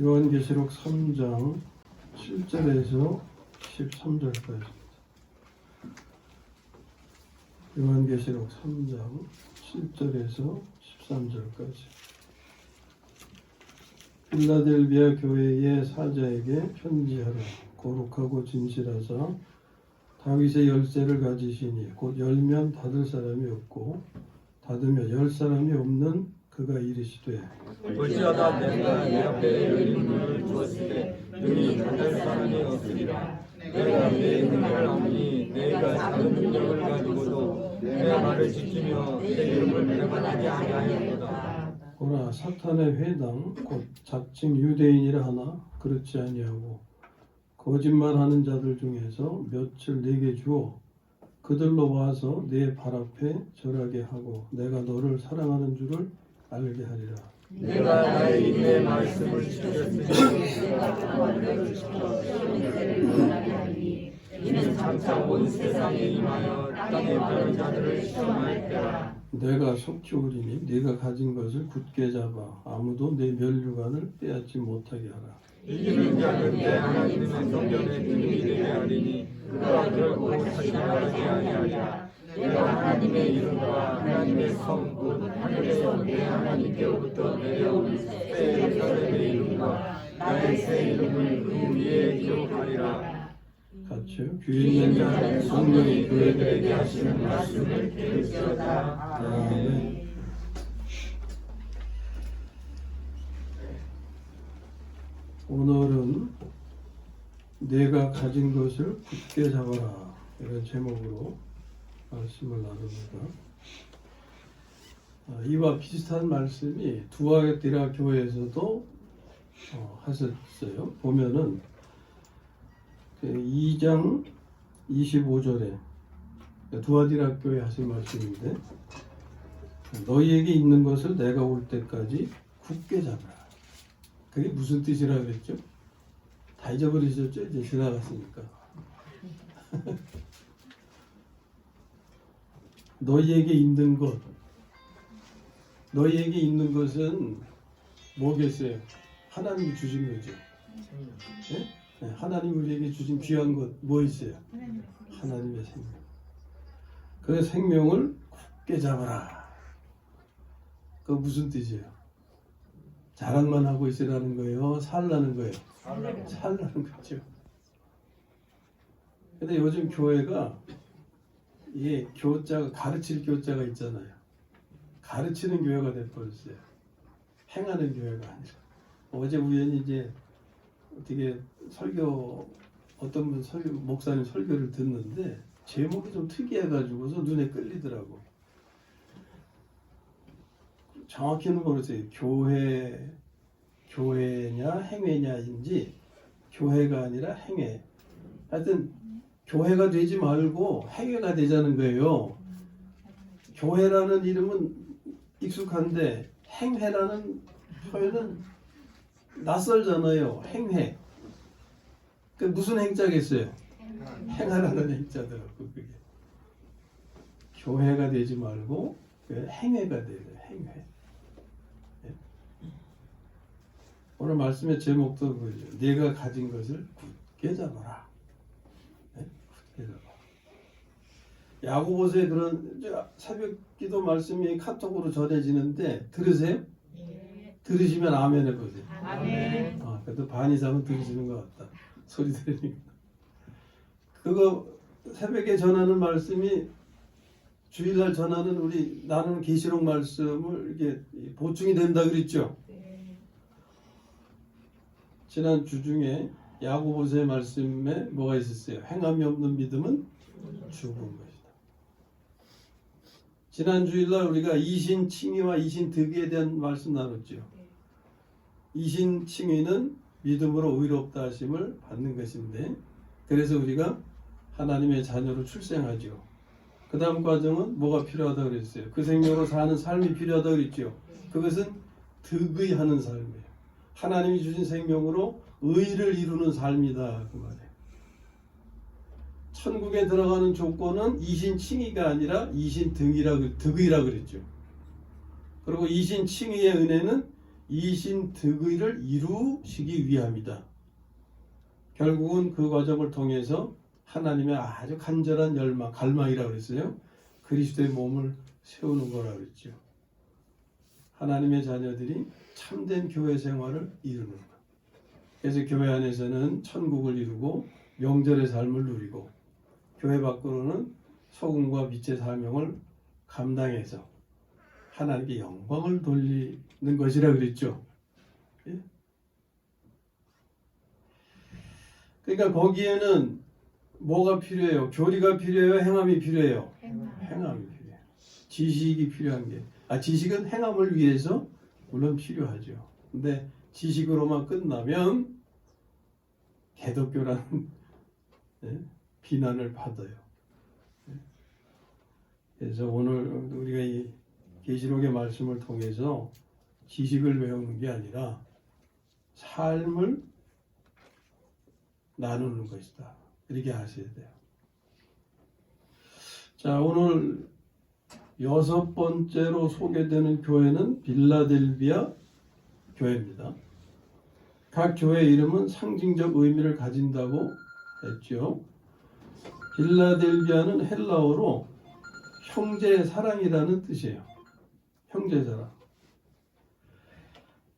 요한계시록 3장 7절에서 13절까지. 요한계시록 3장 7절에서 13절까지. 필라델비아 교회의 사자에게 편지하라. 거룩하고 진실하사 다윗의 열쇠를 가지시니 곧 열면 닫을 사람이 없고 닫으면 열 사람이 없는 그가 이르시되 볼지어다 내가 내 앞에 열린 문을 주었을 때 능히 닫을 사람이 없으리라. 내가 내 능력을 아무니 내가 작은 능력을 가지고도 내 말을 지키며 내 이름을 배반하지 아니하였도다. 보라 사탄의 회당 곧 자칭 유대인이라 하나 그렇지 아니하고 거짓말하는 자들 중에서 몇을 내게 주어 그들로 와서 내 발 앞에 절하게 하고 내가 너를 사랑하는 줄을 알게 하리라. 내가 나의 인내 말씀을 지켰으니 이는 장차 온 세상에 임하여 땅에 바른 자들을 시험할 때라. 내가 속히 오리니 네가 가진 것을 굳게 잡아 아무도 내 멸류관을 빼앗지 못하게 하라. 이기는 자는 내 하나님의 성전에 등이 되게 하리니 그가 결코 다시 나가지 아니하리라. 내가 하나님의 이름과 하나님의 성 곧 하늘에서 내 하나님께로부터 내려온 새 예루살렘의 이름과 나의 새 이름을 그 위에 기록하리라. 같이요. 귀 있는 자는 성령이 교회들에게 하시는 말씀을 들을지어다. 아멘. 오늘은 내가 가진 것을 굳게 잡아라 이런 제목으로 말씀을 나눕니다. 이와 비슷한 말씀이 두아디라 교회에서도 하셨어요. 보면은 2장 25절에 두아디라 교회 하신 말씀인데 너희에게 있는 것을 내가 올 때까지 굳게 잡아라. 그게 무슨 뜻이라 그랬죠? 다 잊어버리셨죠? 이제 지나갔으니까. 너희에게 있는 것, 너희에게 있는 것은 뭐겠어요? 하나님이 주신 거죠. 네? 네, 하나님 우리에게 주신 귀한 것 뭐 있어요? 하나님의 생명. 그 생명을 굳게 잡아라. 그 무슨 뜻이에요? 자랑만 하고 있으라는 거예요? 살라는 거예요? 살라는 거죠. 근데 요즘 교회가 이게 교자가 가르칠 교자가 있잖아요. 가르치는 교회가 돼버렸어요. 행하는 교회가 아니라. 어제 우연히 이제 어떻게 어떤 분 목사님 설교를 듣는데 제목이 좀 특이해가지고서 눈에 끌리더라고. 정확히는 모르겠어요. 교회냐 행회냐인지 교회가 아니라 행회. 하여튼 교회가 되지 말고 행회가 되자는 거예요. 교회라는 이름은 익숙한데 행회라는 표현은 낯설잖아요. 행회. 그 무슨 행자겠어요? 행하라는 행자더라고 그게. 교회가 되지 말고 행회가 돼요. 행회. 네. 오늘 말씀의 제목도 그거죠. 네가 가진 것을 굳게 잡아라. 네? 굳게 잡아. 야고보서에 그런 새벽기도 말씀이 카톡으로 전해지는데 들으세요? 네. 들으시면 아멘 해보세요. 아멘. 그래도 반 이상은 들으시는 것 같다. 소리 들으니까. 그거 새벽에 전하는 말씀이 주일날 전하는 우리 나누는 계시록 말씀을 이게 보충이 된다 그랬죠. 네. 지난 주 중에 야고보서의 말씀에 뭐가 있었어요? 행함이 없는 믿음은 죽은 것이다. 지난 주일날 우리가 이신칭의와 이신득의에 대한 말씀 나눴죠. 이신칭의는 믿음으로 의롭다 하심을 받는 것인데 그래서 우리가 하나님의 자녀로 출생하죠. 그 다음 과정은 뭐가 필요하다고 그랬어요? 그 생명으로 사는 삶이 필요하다고 그랬죠. 그것은 득의하는 삶이에요. 하나님이 주신 생명으로 의를 이루는 삶이다 그 말이에요. 천국에 들어가는 조건은 이신칭의가 아니라 이신득의라 그랬죠. 그리고 이신칭의의 은혜는 이신 득의를 이루시기 위함이다. 결국은 그 과정을 통해서 하나님의 아주 간절한 열망, 갈망이라고 그랬어요. 그리스도의 몸을 세우는 거라고 그랬죠. 하나님의 자녀들이 참된 교회 생활을 이루는 것. 그래서 교회 안에서는 천국을 이루고 명절의 삶을 누리고, 교회 밖으로는 소금과 빛의 사명을 감당해서 하나님께 영광을 돌리는 것이라 그랬죠. 예? 그러니까 거기에는 뭐가 필요해요? 교리가 필요해요? 행함이 필요해요? 행함이 필요해요. 지식이 필요한 게, 지식은 행함을 위해서 물론 필요하죠. 근데 지식으로만 끝나면 개독교라는 비난을 받아요. 그래서 오늘 우리가 이 계시록의 말씀을 통해서 지식을 배우는 게 아니라 삶을 나누는 것이다. 이렇게 아셔야 돼요. 자, 오늘 6번째로 소개되는 교회는 빌라델비아 교회입니다. 각 교회 이름은 상징적 의미를 가진다고 했죠. 빌라델비아는 헬라어로 형제의 사랑이라는 뜻이에요. 형제의 사랑.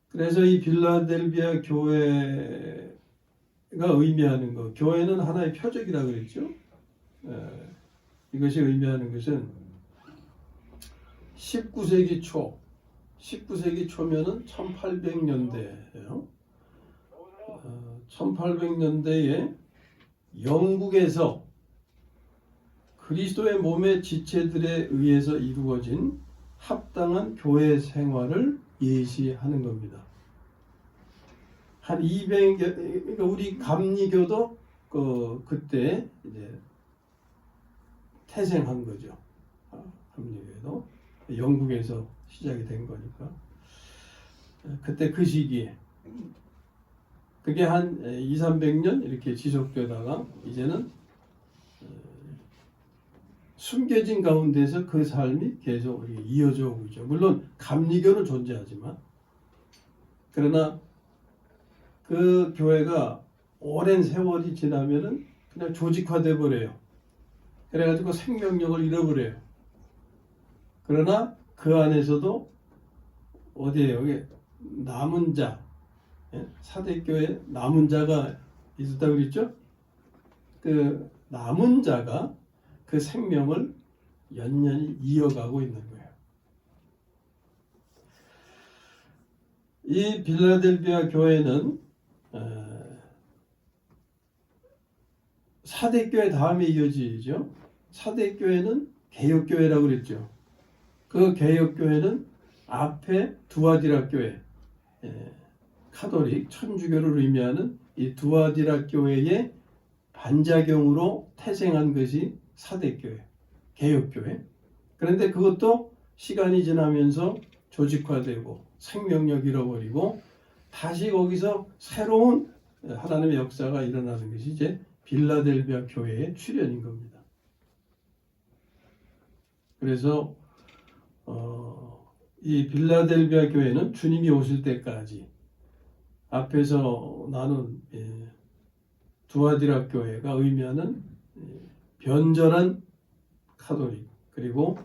그래서 이 빌라델비아 교회가 의미하는 것, 교회는 하나의 표적이라고 그랬죠. 이것이 의미하는 것은 19세기 초면은 1800년대예요. 1800년대에 영국에서 그리스도의 몸의 지체들에 의해서 이루어진 합당한 교회 생활을 예시하는 겁니다. 한 200년, 그러니까 우리 감리교도 그때 이제 태생한 거죠. 감리교도 영국에서 시작이 된 거니까. 그때 그 시기에 그게 한 200~300년 이렇게 지속되다가 이제는 숨겨진 가운데서 그 삶이 계속 이어져 오고 있죠. 물론 감리교는 존재하지만, 그러나 그 교회가 오랜 세월이 지나면은 그냥 조직화돼 버려요. 그래가지고 생명력을 잃어버려요. 그러나 그 안에서도 어디에요? 여기 남은 자, 사대교회 남은 자가 있었다고 그랬죠? 그 남은 자가 그 생명을 연연히 이어가고 있는 거예요. 이 빌라델비아 교회는 사대교회 다음에 이어지죠. 사대교회는 개혁교회라고 그랬죠. 그 개혁교회는 앞에 두아디라 교회, 카톨릭 천주교를 의미하는 이 두아디라 교회의 반작용으로 태생한 것이 사대교회, 개혁교회. 그런데 그것도 시간이 지나면서 조직화되고 생명력 잃어버리고 다시 거기서 새로운 하나님의 역사가 일어나는 것이 이제 빌라델비아 교회의 출현인 겁니다. 그래서 이 빌라델비아 교회는 주님이 오실 때까지 앞에서 나눈 두아디라 교회가 의미하는 변절한 카톨릭, 그리고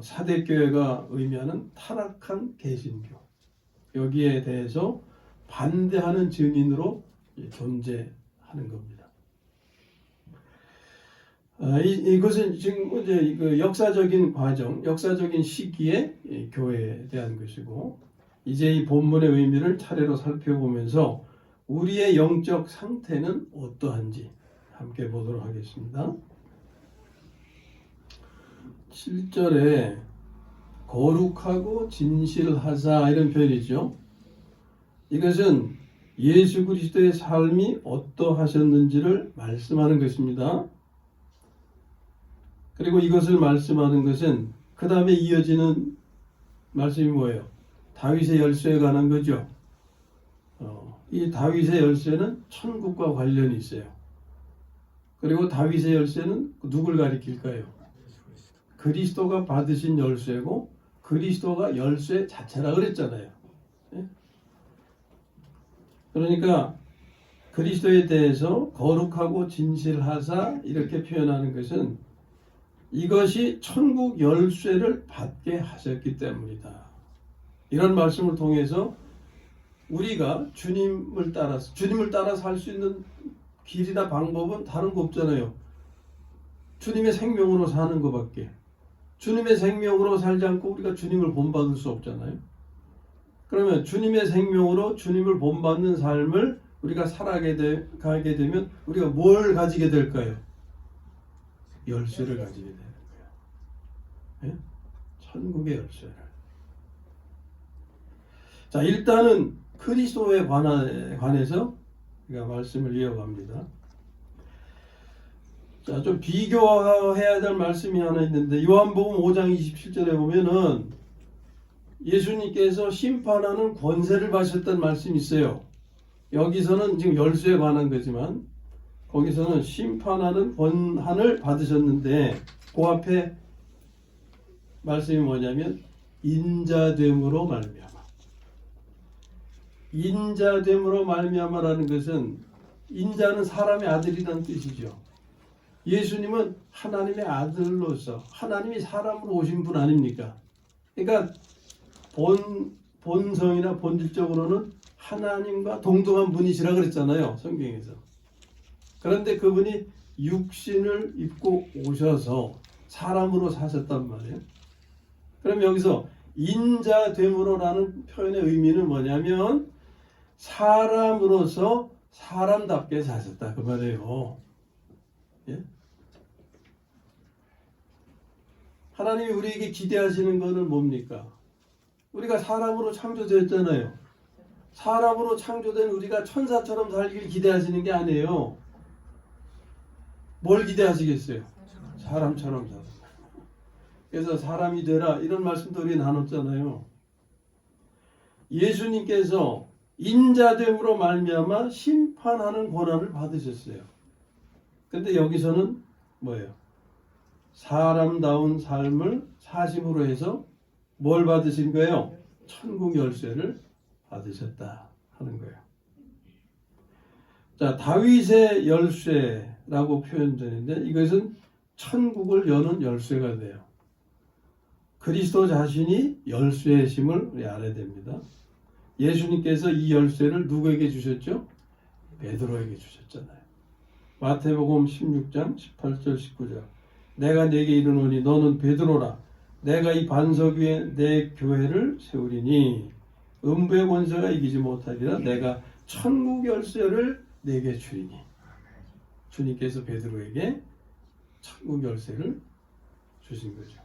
사대교회가 의미하는 타락한 개신교, 여기에 대해서 반대하는 증인으로 존재하는 겁니다. 이것은 지금 이제 그 역사적인 과정, 역사적인 시기의 교회에 대한 것이고, 이제 이 본문의 의미를 차례로 살펴보면서 우리의 영적 상태는 어떠한지 함께 보도록 하겠습니다. 7절에 거룩하고 진실하사 이런 표현이죠. 이것은 예수 그리스도의 삶이 어떠하셨는지를 말씀하는 것입니다. 그리고 이것을 말씀하는 것은 그 다음에 이어지는 말씀이 뭐예요? 다윗의 열쇠에 관한 거죠. 이 다윗의 열쇠는 천국과 관련이 있어요. 그리고 다윗의 열쇠는 누굴 가리킬까요? 그리스도가 받으신 열쇠고, 그리스도가 열쇠 자체라 그랬잖아요. 그러니까 그리스도에 대해서 거룩하고 진실하사 이렇게 표현하는 것은 이것이 천국 열쇠를 받게 하셨기 때문이다. 이런 말씀을 통해서 우리가 주님을 따라서 할 수 있는 길이나 방법은 다른 거 없잖아요. 주님의 생명으로 사는 것밖에. 주님의 생명으로 살지 않고 우리가 주님을 본받을 수 없잖아요. 그러면 주님의 생명으로 주님을 본받는 삶을 우리가 살아가게 되면 우리가 뭘 가지게 될까요? 열쇠를 가지게 되는 거예요. 예? 천국의 열쇠를. 자, 일단은 그리스도에 관해서 우리가 말씀을 이어갑니다. 자, 좀 비교해야 될 말씀이 하나 있는데 요한복음 5장 27절에 보면은 예수님께서 심판하는 권세를 받으셨다는 말씀이 있어요. 여기서는 지금 열쇠에 관한 거지만 거기서는 심판하는 권한을 받으셨는데 그 앞에 말씀이 뭐냐면 인자됨으로 말미암아. 인자됨으로 말미암아라는 것은 인자는 사람의 아들이라는 뜻이죠. 예수님은 하나님의 아들로서 하나님이 사람으로 오신 분 아닙니까? 그러니까 본성이나 본질적으로는 하나님과 동등한 분이시라 그랬잖아요. 성경에서. 그런데 그분이 육신을 입고 오셔서 사람으로 사셨단 말이에요. 그럼 여기서 인자됨으로라는 표현의 의미는 뭐냐면 사람으로서 사람답게 사셨다 그 말이에요. 예? 하나님이 우리에게 기대하시는 것은 뭡니까? 우리가 사람으로 창조되었잖아요. 사람으로 창조된 우리가 천사처럼 살기를 기대하시는 게 아니에요. 뭘 기대하시겠어요? 사람처럼 살아. 그래서 사람이 되라 이런 말씀도 우리 나눴잖아요. 예수님께서 인자됨으로 말미암아 심판하는 권한을 받으셨어요. 근데 여기서는 뭐예요? 사람다운 삶을 사심으로 해서 뭘 받으신 거예요? 천국 열쇠를 받으셨다 하는 거예요. 자, 다윗의 열쇠라고 표현되는데 이것은 천국을 여는 열쇠가 돼요. 그리스도 자신이 열쇠이심을 우리 알아야 됩니다. 예수님께서 이 열쇠를 누구에게 주셨죠? 베드로에게 주셨잖아요. 마태복음 16장 18절 19절 내가 네게 이르노니 너는 베드로라 내가 이 반석 위에 내 교회를 세우리니 음부의 권세가 이기지 못하리라 내가 천국 열쇠를 네게 주리니 주님께서 베드로에게 천국 열쇠를 주신 거죠.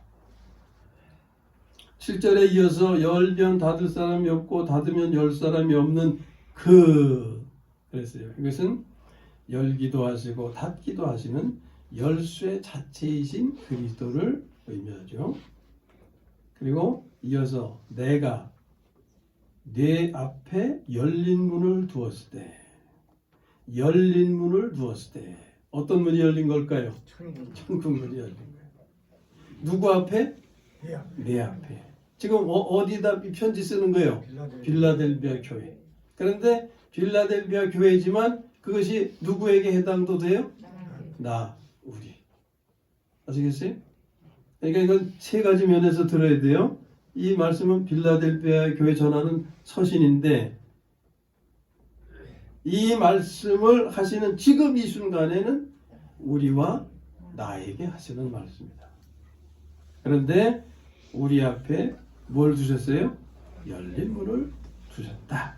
7절에 이어서 열변 닫을 사람이 없고 닫으면 열 사람이 없는 그랬어요. 이것은 열기도 하시고 닫기도 하시는 열쇠 자체이신 그리스도를 의미하죠. 그리고 이어서 내가 내 앞에 열린 문을 두었을 때 열린 문을 두었을 때 어떤 문이 열린 걸까요? 천국 문이 열린 거예요. 누구 앞에? 내 앞에. 지금 어디다 편지 쓰는 거예요? 빌라델비아 교회. 그런데 빌라델비아 교회지만 그것이 누구에게 해당도 돼요? 나, 우리. 아시겠어요? 그러니까 이건 세 가지 면에서 들어야 돼요. 이 말씀은 빌라델비아 교회 전하는 서신인데 이 말씀을 하시는 지금 이 순간에는 우리와 나에게 하시는 말씀입니다. 그런데 우리 앞에 뭘 두셨어요? 열린 문을 두셨다.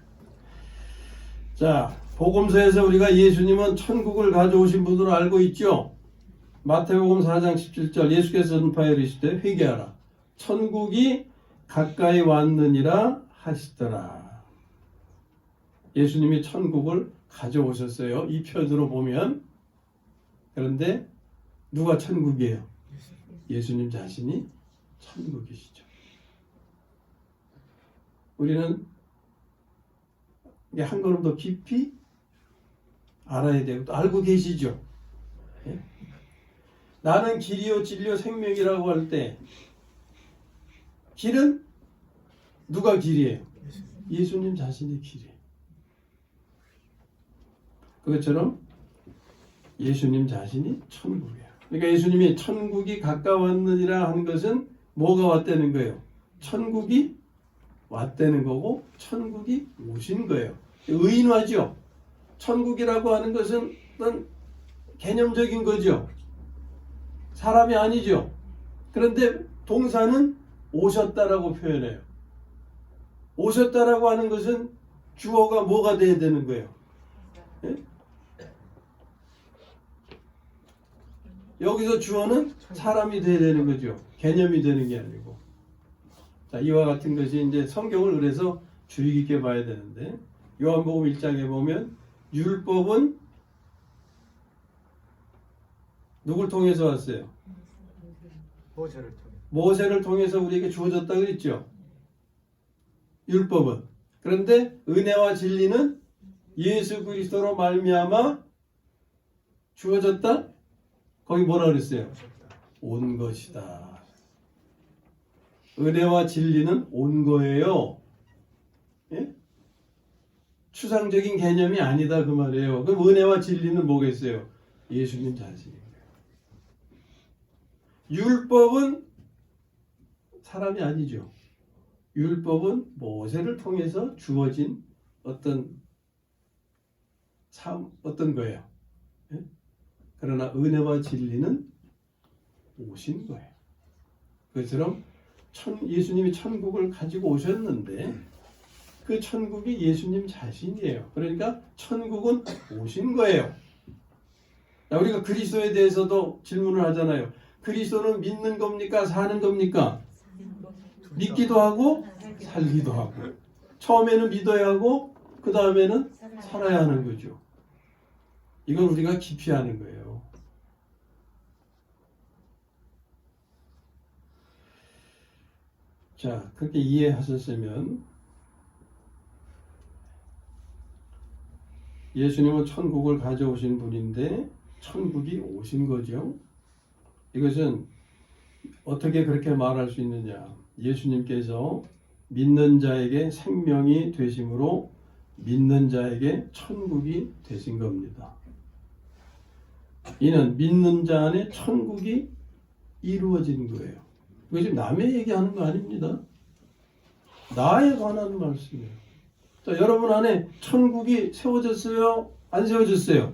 자, 복음서에서 우리가 예수님은 천국을 가져오신 분으로 알고 있죠. 마태복음 4장 17절 예수께서 전파에 이르시되 회개하라 천국이 가까이 왔느니라 하시더라. 예수님이 천국을 가져오셨어요. 이 편으로 보면. 그런데 누가 천국이에요? 예수님 자신이 천국이시죠. 우리는 한 걸음 더 깊이 알아야 되고 또 알고 계시죠. 예? 나는 길이요 진리요 생명이라고 할 때 길은 누가 길이에요? 예수님 자신이 길이에요. 그것처럼 예수님 자신이 천국이에요. 그러니까 예수님이 천국이 가까웠느니라 한 것은 뭐가 왔다는 거예요? 천국이 왔다는 거고 천국이 오신 거예요. 의인화죠. 천국이라고 하는 것은 어떤 개념적인 거죠. 사람이 아니죠. 그런데 동사는 오셨다라고 표현해요. 오셨다라고 하는 것은 주어가 뭐가 돼야 되는 거예요? 예? 여기서 주어는 사람이 돼야 되는 거죠. 개념이 되는 게 아니고. 자, 이와 같은 것이 이제 성경을 그래서 주의 깊게 봐야 되는데, 요한복음 1장에 보면 율법은 누굴 통해서 왔어요? 모세를 통해서 우리에게 주어졌다 그랬죠. 율법은. 그런데 은혜와 진리는 예수 그리스도로 말미암아 주어졌다? 거기 뭐라 그랬어요? 온 것이다. 은혜와 진리는 온 거예요. 예? 추상적인 개념이 아니다 그 말이에요. 그럼 은혜와 진리는 뭐겠어요? 예수님 자신이에요. 율법은 사람이 아니죠. 율법은 모세를 통해서 주어진 어떤 거예요. 예? 그러나 은혜와 진리는 오신 거예요. 그처럼 예수님이 천국을 가지고 오셨는데 그 천국이 예수님 자신이에요. 그러니까 천국은 오신 거예요. 우리가 그리스도에 대해서도 질문을 하잖아요. 그리스도는 믿는 겁니까? 사는 겁니까? 믿기도 하고 살기도 하고. 처음에는 믿어야 하고 그 다음에는 살아야 하는 거죠. 이건 우리가 깊이 하는 거예요. 자, 그렇게 이해하셨으면 예수님은 천국을 가져오신 분인데 천국이 오신 거죠. 이것은 어떻게 그렇게 말할 수 있느냐? 예수님께서 믿는 자에게 생명이 되심으로 믿는 자에게 천국이 되신 겁니다. 이는 믿는 자 안에 천국이 이루어진 거예요. 이거 지금 남의 얘기하는 거 아닙니다. 나에 관한 말씀이에요. 자, 여러분 안에 천국이 세워졌어요? 안 세워졌어요?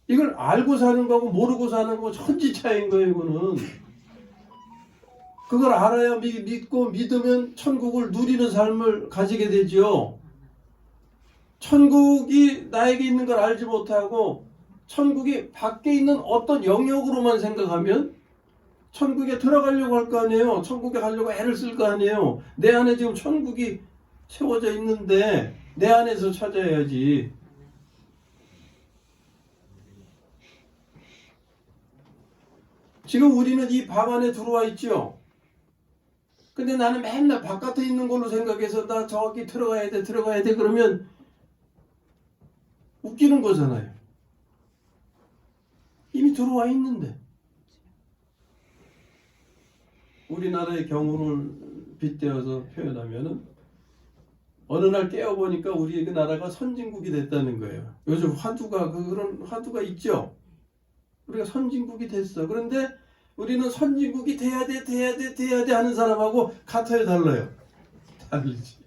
이걸 알고 사는 거하고 모르고 사는 거 천지 차이인 거예요. 이거는. 그걸 알아야 믿고 믿으면 천국을 누리는 삶을 가지게 되죠. 천국이 나에게 있는 걸 알지 못하고 천국이 밖에 있는 어떤 영역으로만 생각하면 천국에 들어가려고 할 거 아니에요. 천국에 가려고 애를 쓸 거 아니에요. 내 안에 지금 천국이 세워져 있는데 내 안에서 찾아야지. 지금 우리는 이 방 안에 들어와 있죠. 근데 나는 맨날 바깥에 있는 걸로 생각해서 나 저기 들어가야 돼 그러면 웃기는 거잖아요. 이미 들어와 있는데. 우리나라의 경우를 빗대어서 표현하면은 어느 날 깨어보니까 우리 그 나라가 선진국이 됐다는 거예요. 요즘 그런 화두가 있죠. 우리가 선진국이 됐어. 그런데 우리는 선진국이 돼야 돼 하는 사람하고 같아요, 달라요? 다르지.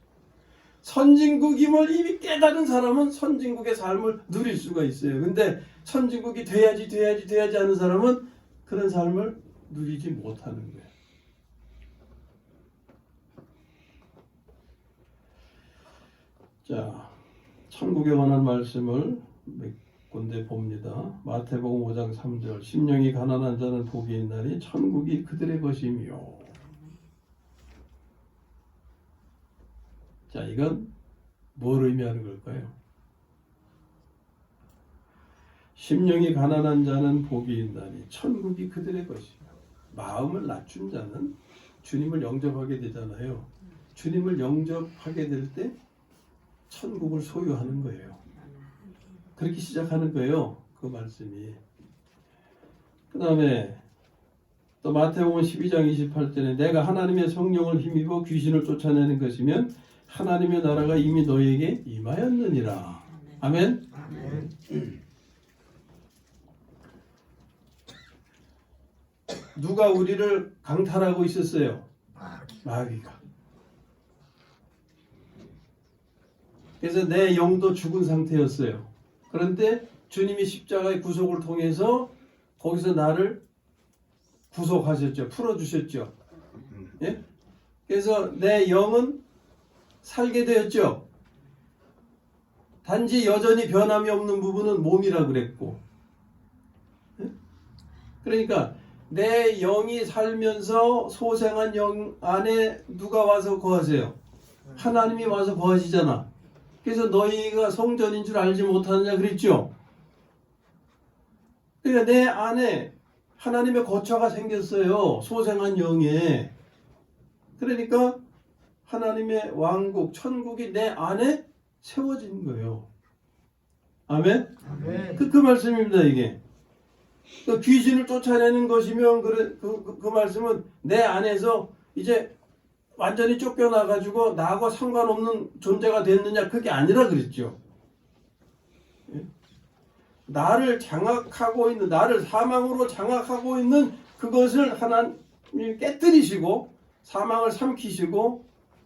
선진국임을 이미 깨달은 사람은 선진국의 삶을 누릴 수가 있어요. 근데 선진국이 돼야지 하는 사람은 그런 삶을 누리지 못하는 거예요. 자, 천국에 관한 말씀을 몇 군데 봅니다. 마태복음 5장 3절 심령이 가난한 자는 복이 있나니 천국이 그들의 것이며. 자, 이건 뭘 의미하는 걸까요? 심령이 가난한 자는 복이 있나니 천국이 그들의 것이며. 마음을 낮춘 자는 주님을 영접하게 되잖아요. 주님을 영접하게 될 때 천국을 소유하는 거예요. 그렇게 시작하는 거예요. 그 말씀이. 그 다음에 또 마태복음 12장 28절에 내가 하나님의 성령을 힘입어 귀신을 쫓아내는 것이면 하나님의 나라가 이미 너희에게 임하였느니라. 아멘. 누가 우리를 강탈하고 있었어요? 마귀가. 그래서 내 영도 죽은 상태였어요. 그런데 주님이 십자가의 구속을 통해서 거기서 나를 구속하셨죠. 풀어주셨죠. 예? 그래서 내 영은 살게 되었죠. 단지 여전히 변함이 없는 부분은 몸이라 그랬고. 예? 그러니까 내 영이 살면서 소생한 영 안에 누가 와서 거하세요? 하나님이 와서 거하시잖아. 그래서 너희가 성전인 줄 알지 못하느냐 그랬죠. 그러니까 내 안에 하나님의 거처가 생겼어요. 소생한 영에. 그러니까 하나님의 왕국, 천국이 내 안에 세워진 거예요. 아멘? 아멘. 그 말씀입니다, 이게. 그 귀신을 쫓아내는 것이면 그 말씀은 내 안에서 이제 완전히 쫓겨나가지고 나하고 상관없는 존재가 됐느냐 그게 아니라 그랬죠. 예? 나를 장악하고 있는, 나를 사망으로 장악하고 있는 그것을 하나님이 깨뜨리시고 사망을 삼키시고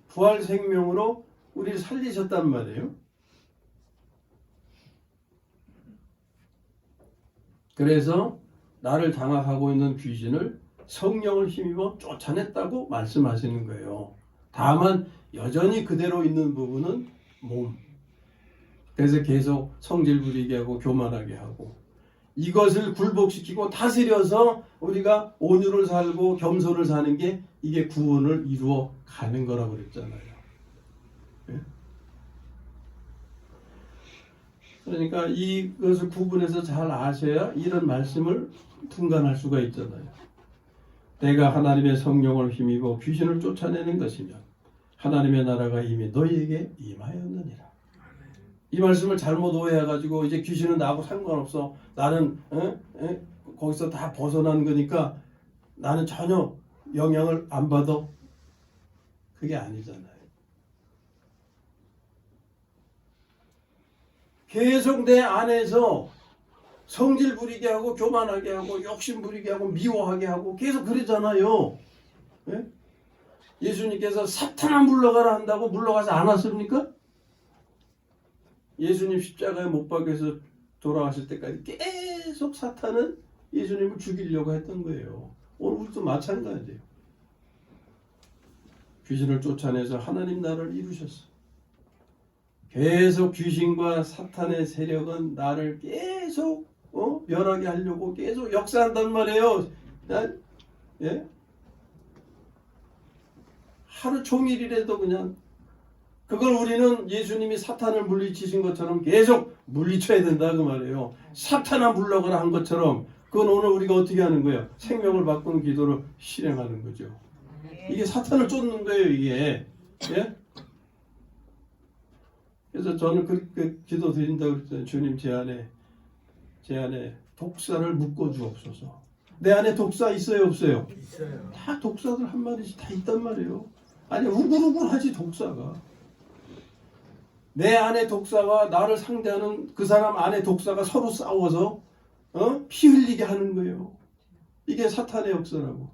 부활 생명으로 우리를 살리셨단 말이에요. 그래서 나를 장악하고 있는 귀신을 성령을 힘입어 쫓아냈다고 말씀하시는 거예요. 다만 여전히 그대로 있는 부분은 몸. 그래서 계속 성질 부리게 하고 교만하게 하고 이것을 굴복시키고 다스려서 우리가 온유를 살고 겸손을 사는 게 이게 구원을 이루어 가는 거라고 그랬잖아요. 예? 그러니까 이것을 구분해서 잘 아셔야 이런 말씀을 분간할 수가 있잖아요. 내가 하나님의 성령을 힘입어 귀신을 쫓아내는 것이면 하나님의 나라가 이미 너희에게 임하였느니라. 이 말씀을 잘못 오해해가지고 이제 귀신은 나하고 상관없어. 나는 거기서 다 벗어난 거니까 나는 전혀 영향을 안 받아. 그게 아니잖아요. 계속 내 안에서 성질 부리게 하고 교만하게 하고 욕심 부리게 하고 미워하게 하고 계속 그러잖아요. 예? 예수님께서 사탄아 물러가라 한다고 물러가지 않았습니까? 예수님 십자가에 못 박혀서 돌아가실 때까지 계속 사탄은 예수님을 죽이려고 했던 거예요. 오늘 우리도 마찬가지예요. 귀신을 쫓아내서 하나님 나라를 이루셨어. 계속 귀신과 사탄의 세력은 나를 계속 멸하게 하려고 계속 역사한단 말이에요. 예? 하루 종일이라도 그냥 그걸 우리는 예수님이 사탄을 물리치신 것처럼 계속 물리쳐야 된다 그 말이에요. 사탄아 물러가라 한 것처럼 그건 오늘 우리가 어떻게 하는 거예요? 생명을 바꾸는 기도를 실행하는 거죠. 이게 사탄을 쫓는 거예요, 이게. 예? 그래서 저는 그렇게 기도 드린다고 그랬잖아요. 주님 제 안에 독사를 묶어 주옵소서. 내 안에 독사 있어요, 없어요? 있어요. 다 독사들 한 마리씩 다 있단 말이에요. 아니 우글우글하지 독사가. 내 안에 독사와 나를 상대하는 그 사람 안에 독사가 서로 싸워서 피 흘리게 하는 거예요. 이게 사탄의 역사라고.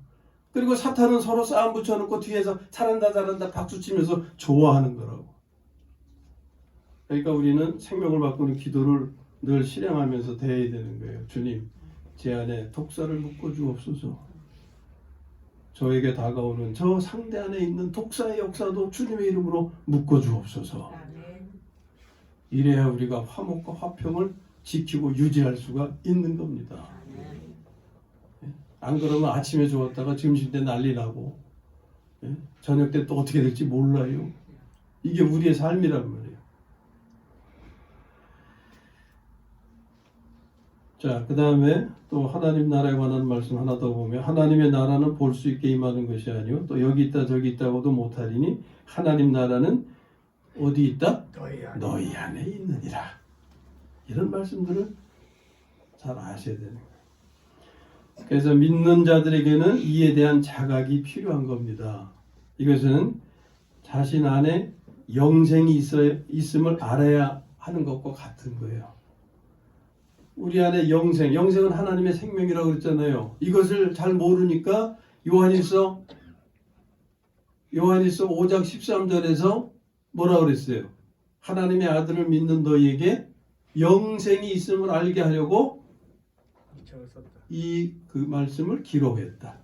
그리고 사탄은 서로 싸움 붙여놓고 뒤에서 잘한다 박수치면서 좋아하는 거라고. 그러니까 우리는 생명을 바꾸는 기도를 늘 실행하면서 대해야 되는 거예요. 주님, 제 안에 독사를 묶어 주옵소서. 저에게 다가오는 저 상대 안에 있는 독사의 역사도 주님의 이름으로 묶어 주옵소서. 이래야 우리가 화목과 화평을 지키고 유지할 수가 있는 겁니다. 안 그러면 아침에 좋았다가 점심 때 난리 나고 저녁 때 또 어떻게 될지 몰라요. 이게 우리의 삶이란 말이에요. 자, 그 다음에 또 하나님 나라에 관한 말씀 하나 더 보면 하나님의 나라는 볼 수 있게 임하는 것이 아니요 또 여기 있다 저기 있다고도 못하리니 하나님 나라는 어디 있다? 너희 안에 있느니라. 이런 말씀들을 잘 아셔야 되는 거예요. 그래서 믿는 자들에게는 이에 대한 자각이 필요한 겁니다. 이것은 자신 안에 영생이 있음을 알아야 하는 것과 같은 거예요. 우리 안에 영생은 하나님의 생명이라고 그랬잖아요. 이것을 잘 모르니까 요한일서 5장 13절에서 뭐라고 그랬어요? 하나님의 아들을 믿는 너희에게 영생이 있음을 알게 하려고 그 말씀을 기록했다.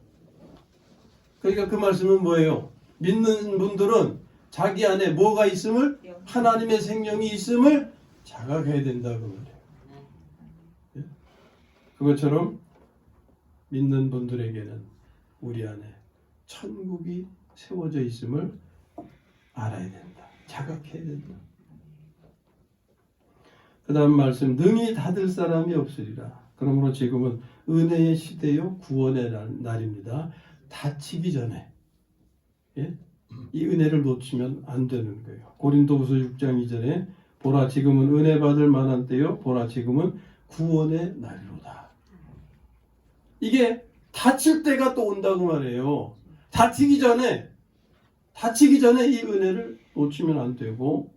그러니까 그 말씀은 뭐예요? 믿는 분들은 자기 안에 뭐가 있음을, 하나님의 생명이 있음을 자각해야 된다고 말해요. 그것처럼 믿는 분들에게는 우리 안에 천국이 세워져 있음을 알아야 된다. 자각해야 된다. 그 다음 말씀, 능히 닫을 사람이 없으리라. 그러므로 지금은 은혜의 시대요 구원의 날입니다. 다치기 전에 이 은혜를 놓치면 안 되는 거예요. 고린도후서 6장 2절에 보라 지금은 은혜 받을 만한 때요 보라 지금은 구원의 날이로다. 이게 다칠 때가 또 온다고 말해요. 다치기 전에 이 은혜를 놓치면 안 되고,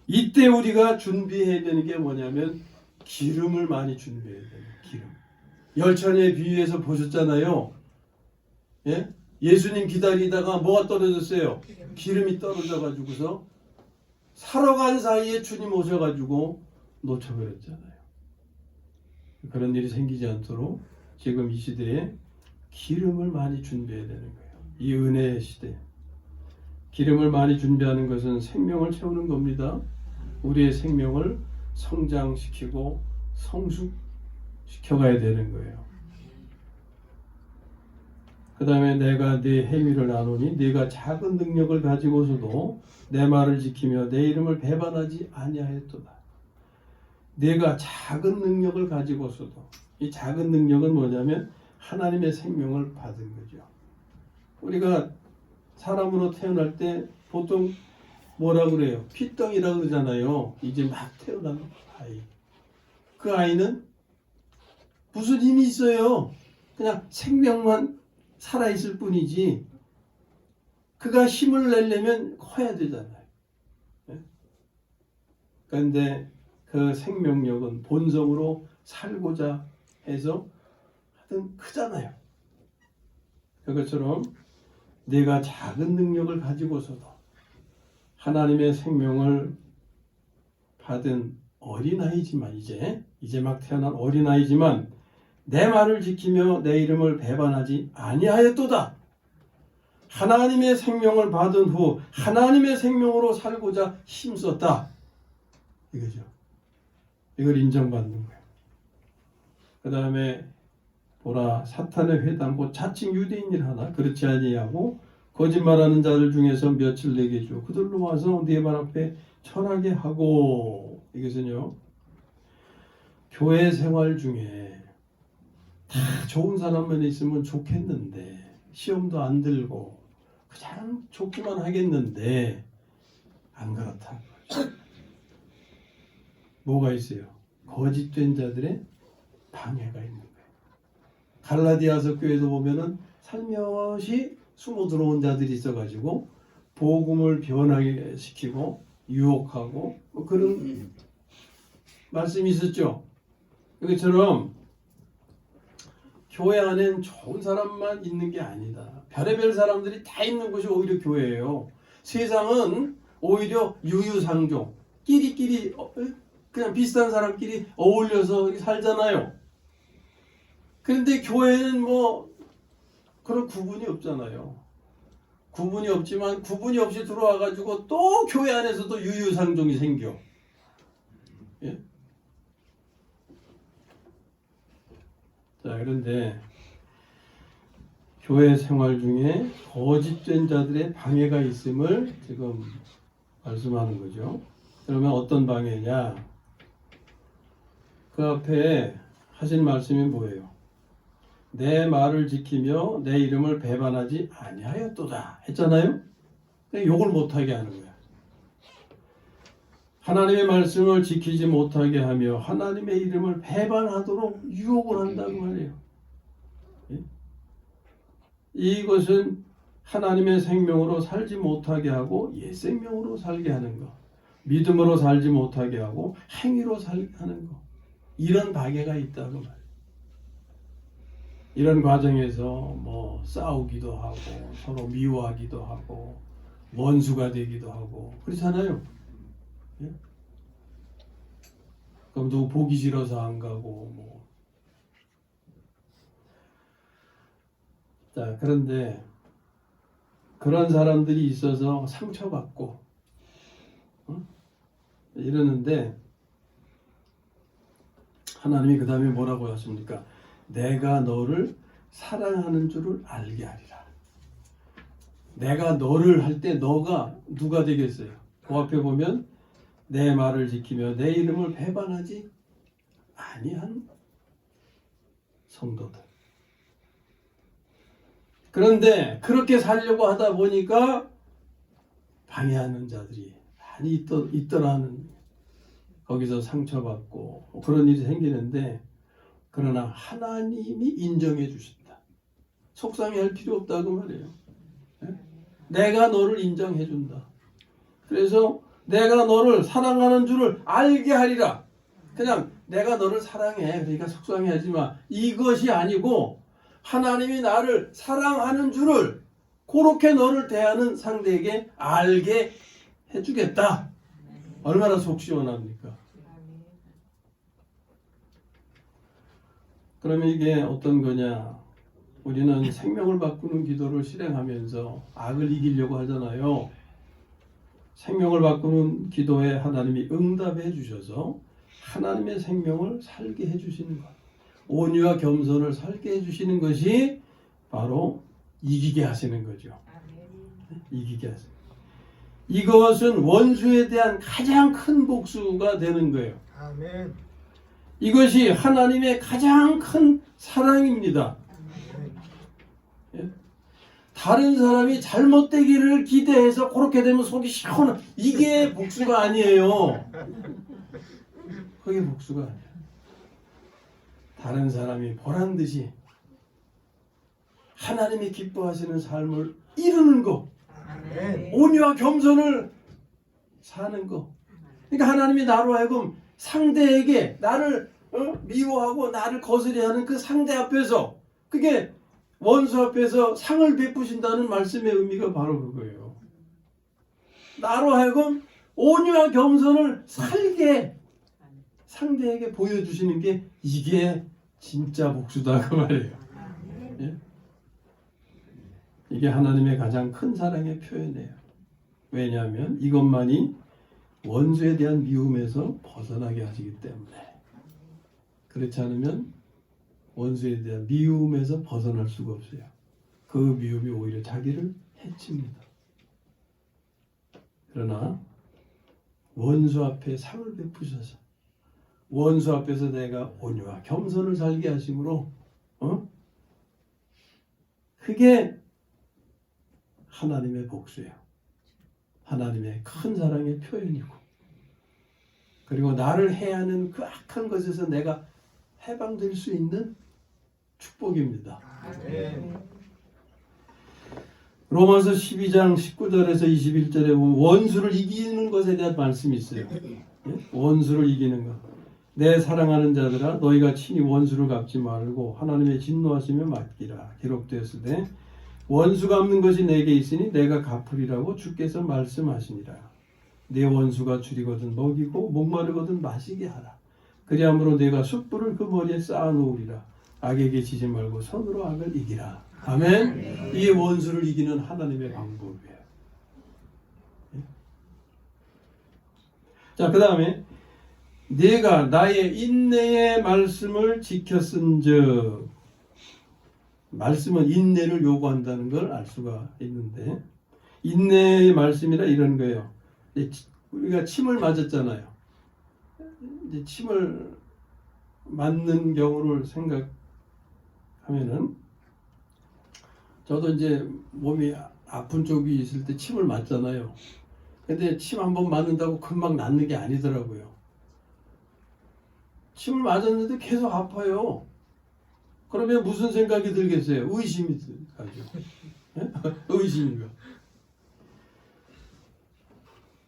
이때 우리가 준비해야 되는 게 뭐냐면 기름을 많이 준비해야 돼요. 기름. 열천의 비유에서 보셨잖아요. 예? 예수님 기다리다가 뭐가 떨어졌어요? 기름이 떨어져가지고서 살아간 사이에 주님 오셔가지고 놓쳐버렸잖아요. 그런 일이 생기지 않도록 지금 이 시대에 기름을 많이 준비해야 되는 거예요. 이 은혜의 시대. 기름을 많이 준비하는 것은 생명을 채우는 겁니다. 우리의 생명을 성장시키고 성숙시켜가야 되는 거예요. 그 다음에 내가 네 행위를 아노니 네가 작은 능력을 가지고서도 내 말을 지키며 내 이름을 배반하지 아니하였도다. 네가 작은 능력을 가지고서도, 이 작은 능력은 뭐냐면 하나님의 생명을 받은 거죠. 우리가 사람으로 태어날 때 보통 뭐라 그래요? 피덩이라고 그러잖아요. 이제 막 태어난 아이. 그 아이는 무슨 힘이 있어요? 그냥 생명만 살아있을 뿐이지 그가 힘을 내려면 커야 되잖아요. 그런데 그 생명력은 본성으로 살고자 해서 하여튼 크잖아요. 그것처럼 내가 작은 능력을 가지고서도 하나님의 생명을 받은 어린아이지만 이제 막 태어난 어린아이지만 내 말을 지키며 내 이름을 배반하지 아니하였도다. 하나님의 생명을 받은 후 하나님의 생명으로 살고자 힘썼다. 이거죠. 이걸 인정받는 거예요. 그 다음에 보라 사탄의 회당 곧 자칭 유대인일 하나 그렇지 아니하고 거짓말하는 자들 중에서 며칠 내게 줘 그들로 와서 네 발 앞에 철하게 하고. 이것은요 교회 생활 중에 다 좋은 사람만 있으면 좋겠는데 시험도 안 들고 그냥 좋기만 하겠는데 안 그렇다. 뭐가 있어요? 거짓된 자들의 방해가 있는 거예요. 갈라디아서 교회에서 보면은 살며시 숨어 들어온 자들이 있어가지고 복음을 변하게 시키고 유혹하고 뭐 그런 말씀이 있었죠. 그것처럼 교회 안엔 좋은 사람만 있는 게 아니다. 별의별 사람들이 다 있는 곳이 오히려 교회예요. 세상은 오히려 유유상종, 끼리끼리 그냥 비슷한 사람끼리 어울려서 살잖아요. 그런데 교회는 뭐 그런 구분이 없잖아요. 구분이 없지만 구분이 없이 들어와가지고 또 교회 안에서도 유유상종이 생겨. 예? 자, 그런데 교회 생활 중에 거짓된 자들의 방해가 있음을 지금 말씀하는 거죠. 그러면 어떤 방해냐? 그 앞에 하신 말씀이 뭐예요? 내 말을 지키며 내 이름을 배반하지 아니하였도다 했잖아요. 욕을 못하게 하는 거야. 하나님의 말씀을 지키지 못하게 하며 하나님의 이름을 배반하도록 유혹을 한다고 말이에요. 예? 이것은 하나님의 생명으로 살지 못하게 하고 옛 생명으로 살게 하는 것. 믿음으로 살지 못하게 하고 행위로 하는 거. 이런 박해가 있다고 말이에요. 이런 과정에서 뭐 싸우기도 하고 서로 미워하기도 하고 원수가 되기도 하고 그렇잖아요. 예? 그럼 누구 보기 싫어서 안 가고 뭐. 자, 그런데 그런 사람들이 있어서 상처받고 이러는데 하나님이 그 다음에 뭐라고 하십니까? 내가 너를 사랑하는 줄을 알게 하리라. 내가 너를 할 때 너가 누가 되겠어요? 그 앞에 보면 내 말을 지키며 내 이름을 배반하지 아니한 성도들. 그런데 그렇게 살려고 하다 보니까 방해하는 자들이 많이 있더라는, 거기서 상처받고 그런 일이 생기는데, 그러나 하나님이 인정해 주신다. 속상해할 필요 없다고 말이에요. 내가 너를 인정해 준다. 그래서 내가 너를 사랑하는 줄을 알게 하리라. 그냥 내가 너를 사랑해, 그러니까 속상해하지 마, 이것이 아니고 하나님이 나를 사랑하는 줄을 그렇게 너를 대하는 상대에게 알게 해주겠다. 얼마나 속 시원합니까? 그러면 이게 어떤 거냐? 우리는 생명을 바꾸는 기도를 실행하면서 악을 이기려고 하잖아요. 생명을 바꾸는 기도에 하나님이 응답해 주셔서 하나님의 생명을 살게 해주시는 것, 온유와 겸손을 살게 해주시는 것이 바로 이기게 하시는 거죠. 이기게 하시는. 이것은 원수에 대한 가장 큰 복수가 되는 거예요. 아멘. 이것이 하나님의 가장 큰 사랑입니다. 예? 다른 사람이 잘못되기를 기대해서 그렇게 되면 속이 시원한, 이게 복수가 아니에요. 그게 복수가 아니에요. 다른 사람이 보란 듯이 하나님이 기뻐하시는 삶을 이루는 거, 온유와 겸손을 사는 거. 그러니까 하나님이 나로 하여금 상대에게 나를 미워하고 나를 거스려하는 그 상대 앞에서, 그게 원수 앞에서 상을 베푸신다는 말씀의 의미가 바로 그거예요. 나로 하여금 온유와 겸손을 살게 상대에게 보여주시는 게, 이게 진짜 복수다 그 말이에요. 예? 이게 하나님의 가장 큰 사랑의 표현이에요. 왜냐하면 이것만이 원수에 대한 미움에서 벗어나게 하시기 때문에. 그렇지 않으면 원수에 대한 미움에서 벗어날 수가 없어요. 그 미움이 오히려 자기를 해칩니다. 그러나 원수 앞에 상을 베푸셔서 원수 앞에서 내가 온유와 겸손을 살게 하심으로 그게 하나님의 복수예요. 하나님의 큰 사랑의 표현이고, 그리고 나를 해하는 그 악한 것에서 내가 해방될 수 있는 축복입니다. 로마서 12장 19절에서 21절에 보면 원수를 이기는 것에 대한 말씀이 있어요. 원수를 이기는 것. 내 사랑하는 자들아, 너희가 친히 원수를 갚지 말고 하나님의 진노하시며 맡기라. 기록되었으되 원수 갚는 것이 내게 있으니 내가 갚으리라고 주께서 말씀하시니라. 내 원수가 줄이거든 먹이고 목마르거든 마시게 하라. 그리함으로 내가 숯불을 그 머리에 쌓아놓으리라. 악에게 지지 말고 손으로 악을 이기라. 아멘. 이게 원수를 이기는 하나님의 방법이에요. 자, 그 다음에 내가 나의 인내의 말씀을 지켰은즉, 말씀은 인내를 요구한다는 걸 알 수가 있는데, 인내의 말씀이라 이런 거예요. 우리가 침을 맞았잖아요. 이제 침을 맞는 경우를 생각하면은, 저도 이제 몸이 아픈 쪽이 있을 때 침을 맞잖아요. 근데 침 한번 맞는다고 금방 낫는 게 아니더라고요. 침을 맞았는데 계속 아파요. 그러면 무슨 생각이 들겠어요? 의심이 들죠. 의심인가?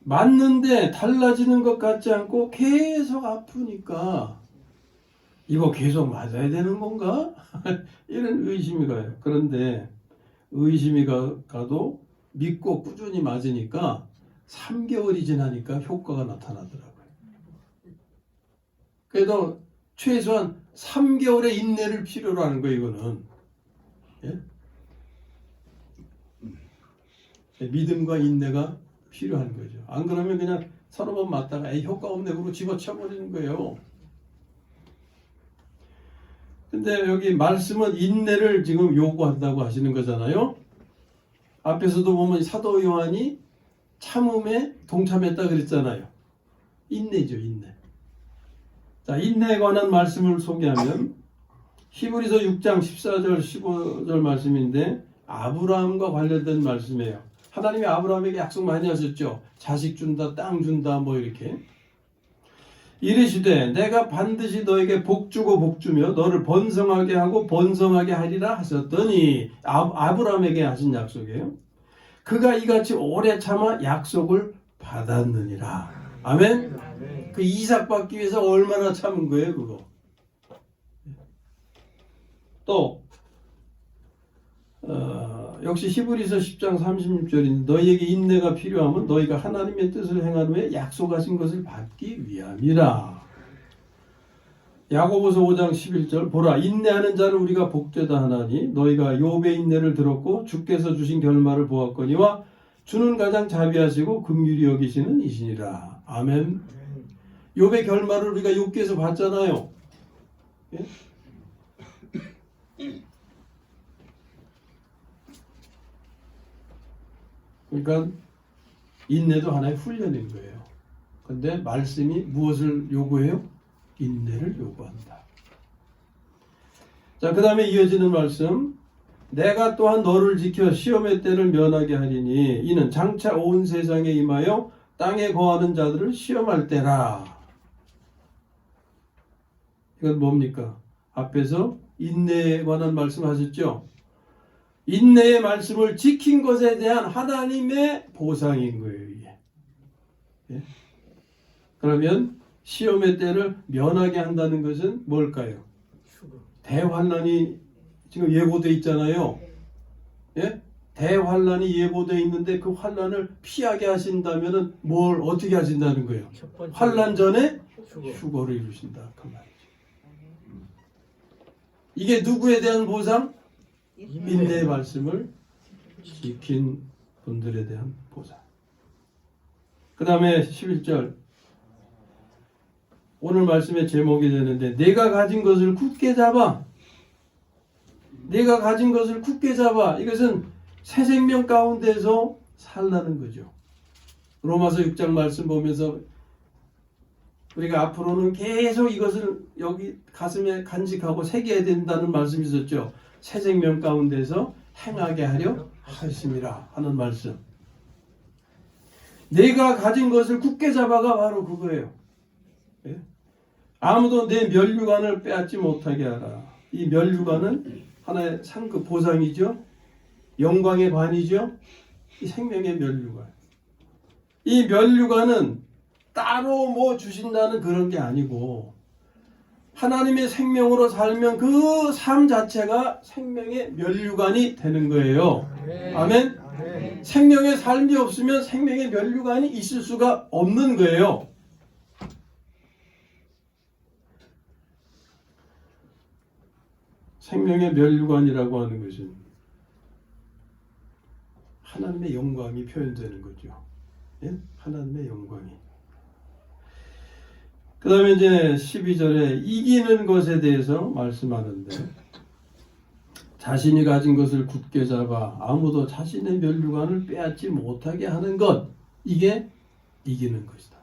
맞는데 달라지는 것 같지 않고 계속 아프니까 이거 계속 맞아야 되는 건가? 이런 의심이 가요. 그런데 의심이 가도 믿고 꾸준히 맞으니까 3개월이 지나니까 효과가 나타나더라고요. 그래도 최소한 3개월의 인내를 필요로 하는 거예요, 이거는. 예? 믿음과 인내가 필요한 거죠. 안 그러면 그냥 서너 번 맞다가 에이, 효과 없네 그러고 집어쳐버리는 거예요. 근데 여기 말씀은 인내를 지금 요구한다고 하시는 거잖아요. 앞에서도 보면 사도 요한이 참음에 동참했다 그랬잖아요. 인내죠, 인내. 자, 인내에 관한 말씀을 소개하면 히브리서 6장 14절 15절 말씀인데 아브라함과 관련된 말씀이에요. 하나님이 아브라함에게 약속 많이 하셨죠. 자식 준다, 땅 준다, 뭐 이렇게. 이르시되 내가 반드시 너에게 복 주고 복 주며 너를 번성하게 하고 번성하게 하리라 하셨더니 아브라함에게 하신 약속이에요. 그가 이같이 오래 참아 약속을 받았느니라. 아멘. 그 이삭 받기 위해서 얼마나 참은 거예요, 그거. 또 역시 히브리서 10장 36절인데 너희에게 인내가 필요하면 너희가 하나님의 뜻을 행한 후에 약속하신 것을 받기 위함이라. 야고보서 5장 11절 보라 인내하는 자를 우리가 복되다 하나니 너희가 욥의 인내를 들었고 주께서 주신 결말을 보았거니와 주는 가장 자비하시고 긍휼히 여기시는 이시니라. 아멘. 욥의 결말을 우리가 욥기에서 봤잖아요. 예? 그러니까 인내도 하나의 훈련인 거예요. 근데 말씀이 무엇을 요구해요? 인내를 요구한다. 자, 그 다음에 이어지는 말씀. 내가 또한 너를 지켜 시험의 때를 면하게 하리니 이는 장차 온 세상에 임하여 땅에 거하는 자들을 시험할 때라. 이건 뭡니까? 앞에서 인내에 관한 말씀하셨죠? 인내의 말씀을 지킨 것에 대한 하나님의 보상인 거예요, 이게. 예? 그러면 시험의 때를 면하게 한다는 것은 뭘까요? 대환란이 지금 예고되어 있잖아요. 예? 대환란이 예고되어 있는데 그 환란을 피하게 하신다면 뭘 어떻게 하신다는 거예요? 환란 전에 휴거를 이루신다. 그 말이죠. 이게 누구에 대한 보상? 인내의 말씀을 지킨 분들에 대한 보상. 그 다음에 11절 오늘 말씀의 제목이 되는데 내가 가진 것을 굳게 잡아. 내가 가진 것을 굳게 잡아. 이것은 새 생명 가운데서 살라는 거죠. 로마서 6장 말씀 보면서 우리가 앞으로는 계속 이것을 여기 가슴에 간직하고 새겨야 된다는 말씀이 있었죠. 새 생명 가운데서 행하게 하려 하심이라 하는 말씀. 내가 가진 것을 굳게 잡아가 바로 그거예요. 예? 아무도 내 면류관을 빼앗지 못하게 하라. 이 면류관은 하나의 상급 보상이죠. 영광의 관이죠. 이 생명의 면류관. 이 면류관은 따로 뭐 주신다는 그런 게 아니고 하나님의 생명으로 살면 그 삶 자체가 생명의 면류관이 되는 거예요. 아멘. 생명의 삶이 없으면 생명의 면류관이 있을 수가 없는 거예요. 생명의 면류관이라고 하는 것은 하나님의 영광이 표현되는 거죠. 예? 하나님의 영광이. 그 다음에 이제 12절에 이기는 것에 대해서 말씀하는데 자신이 가진 것을 굳게 잡아 아무도 자신의 면류관을 빼앗지 못하게 하는 것, 이게 이기는 것이다.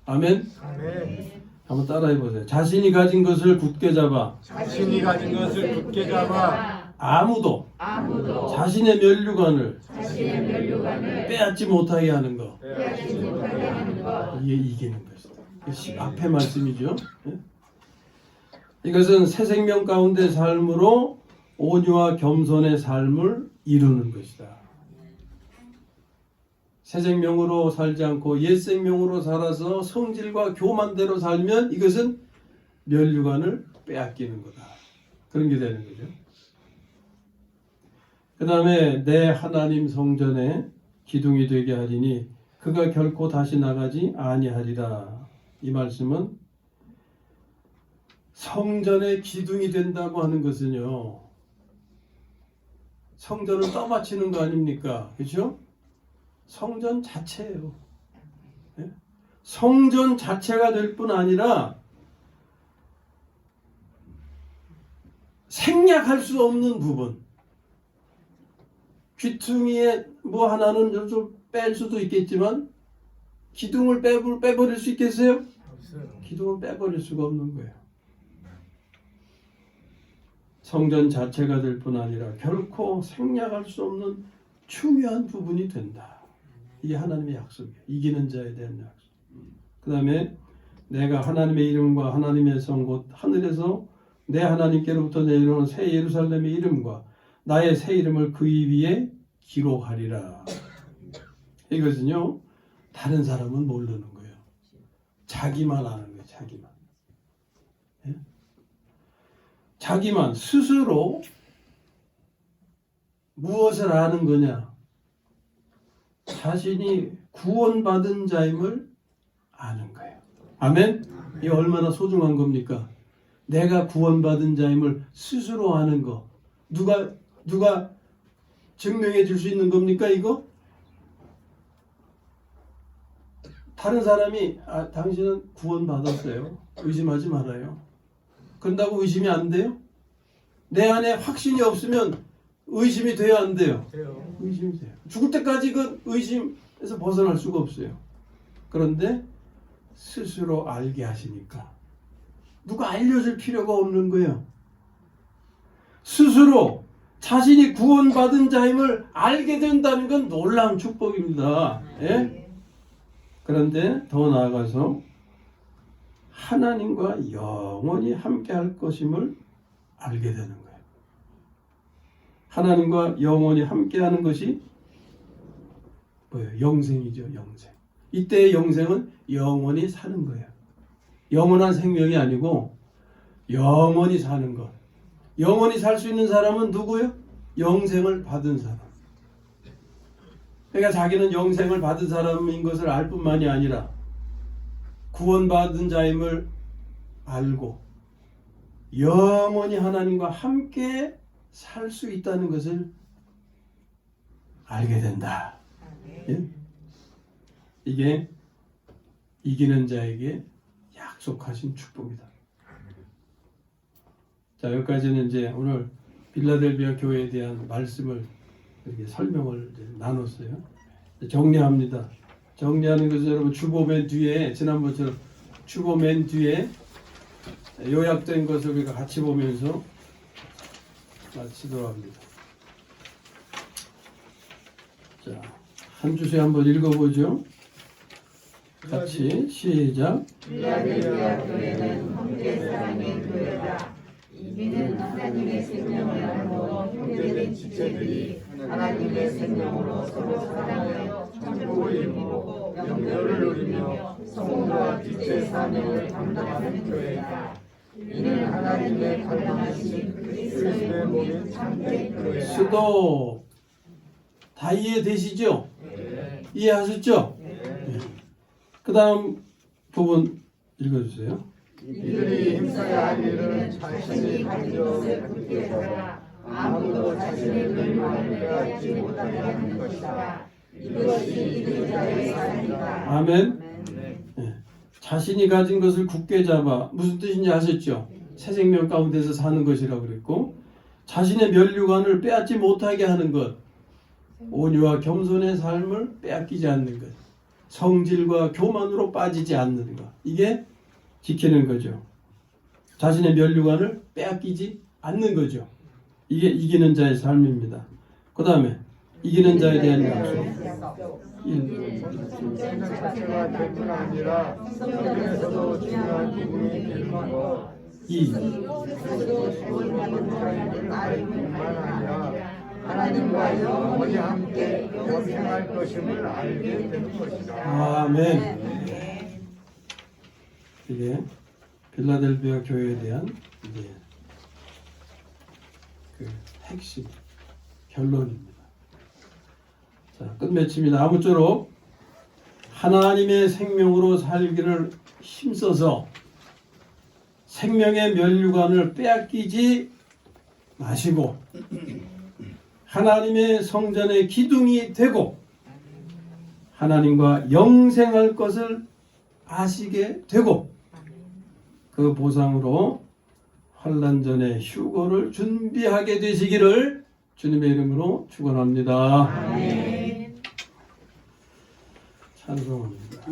아멘. 아멘. 한번 따라해 보세요. 자신이 가진 것을 굳게 잡아 자신이 가진 것을 굳게 잡아 아무도 자신의 면류관을 빼앗지 못하게 하는 것, 이게 이기는 것이다. 앞에 말씀이죠. 이것은 새 생명 가운데 삶으로 온유와 겸손의 삶을 이루는 것이다. 새 생명으로 살지 않고 옛 생명으로 살아서 성질과 교만대로 살면 이것은 면류관을 빼앗기는 거다. 그런 게 되는 거죠. 그 다음에 내 하나님 성전에 기둥이 되게 하리니 그가 결코 다시 나가지 아니하리라. 이 말씀은 성전의 기둥이 된다고 하는 것은요, 성전을 떠받치는 거 아닙니까? 그렇죠? 성전 자체예요. 예? 성전 자체가 될 뿐 아니라 생략할 수 없는 부분, 귀퉁이에 뭐 하나는 좀 뺄 수도 있겠지만 기둥을 빼버릴 수 있겠어요? 기둥을 빼버릴 수가 없는 거예요. 성전 자체가 될 뿐 아니라 결코 생략할 수 없는 중요한 부분이 된다. 이게 하나님의 약속이에요. 이기는 자에 대한 약속. 그 다음에 내가 하나님의 이름과 하나님의 성 곧 하늘에서 내 하나님께로부터 내려오는 새 예루살렘의 이름과 나의 새 이름을 그 위에 기록하리라. 이것은요, 다른 사람은 모르는 거예요. 자기만 아는 거예요. 자기만. 예? 자기만 스스로 무엇을 아는 거냐? 자신이 구원받은 자임을 아는 거예요. 아멘? 이게 얼마나 소중한 겁니까? 내가 구원받은 자임을 스스로 아는 거. 누가 증명해 줄 수 있는 겁니까, 이거? 다른 사람이 당신은 구원받았어요. 의심하지 말아요. 그런다고 의심이 안 돼요? 내 안에 확신이 없으면 의심이 돼야 안 돼요? 의심이 돼요. 죽을 때까지 그 의심에서 벗어날 수가 없어요. 그런데 스스로 알게 하시니까 누가 알려줄 필요가 없는 거예요. 스스로 자신이 구원받은 자임을 알게 된다는 건 놀라운 축복입니다. 예? 그런데 더 나아가서 하나님과 영원히 함께 할 것임을 알게 되는 거예요. 하나님과 영원히 함께 하는 것이 뭐예요? 영생이죠. 영생. 이때의 영생은 영원히 사는 거예요. 영원한 생명이 아니고 영원히 사는 것. 영원히 살 수 있는 사람은 누구요? 영생을 받은 사람. 그러니까 자기는 영생을 받은 사람인 것을 알 뿐만이 아니라 구원받은 자임을 알고 영원히 하나님과 함께 살 수 있다는 것을 알게 된다. 예? 이게 이기는 자에게 약속하신 축복이다. 자, 여기까지는 이제 오늘 빌라델비아 교회에 대한 말씀을 이렇게 설명을 이제 나눴어요. 정리합니다. 정리하는 것은 여러분 주보 맨 뒤에 지난번처럼 주보 맨 뒤에 요약된 것을 우리가 같이 보면서 마치도록 합니다. 자, 한 주씩 한번 읽어보죠. 같이 시작. 빌라델비아 교회는 형제 사랑의 교회다. 이는 하나님의 생명을 알고 형제된 지체들이 하나님의 생명으로 서로 사랑하여 천국을 이루고 영생을 누리며 성도와 지체 사명을 감당하는 교회다. 이는 하나님의 갈망하신 그리스도의 몸인 참된 교회다. 수도 다 이해되시죠? 네. 이해하셨죠? 네. 그 다음 부분 읽어주세요. 이들이 힘써야 할 일은 자신이 가진 것을 굳게 잡아 아무도 자신의 멸망을 빼앗지 못하게 하는 것이다. 이것이 이들 자의 삶이다. 아멘. 네. 자신이 가진 것을 굳게 잡아 무슨 뜻인지 아셨죠? 새 생명 가운데서 사는 것이라고 그랬고 자신의 면류관을 빼앗지 못하게 하는 것, 온유와 겸손의 삶을 빼앗기지 않는 것, 성질과 교만으로 빠지지 않는 것, 이게 지키는 거죠. 자신의 면류관을 빼앗기지 않는 거죠. 이게 이기는 자의 삶입니다. 그 다음에 이기는 자에 대한 약속. 1. 성전 자체가 될 뿐 아니라 성전에서도 중요한 부분이 되는 것. 2. 스스로 구원받은 자임을 알 뿐만 아니라 하나님과 영원히 함께 영생할 것임을 알게 되는 것이다. 아멘. 이게 빌라델비아 교회에 대한 이제 그 핵심 결론입니다. 자, 끝맺힙니다. 아무쪼록 하나님의 생명으로 살기를 힘써서 생명의 면류관을 빼앗기지 마시고 하나님의 성전의 기둥이 되고 하나님과 영생할 것을 아시게 되고 그 보상으로 환난 전에 휴거를 준비하게 되시기를 주님의 이름으로 축원합니다. 아멘. 찬송합니다.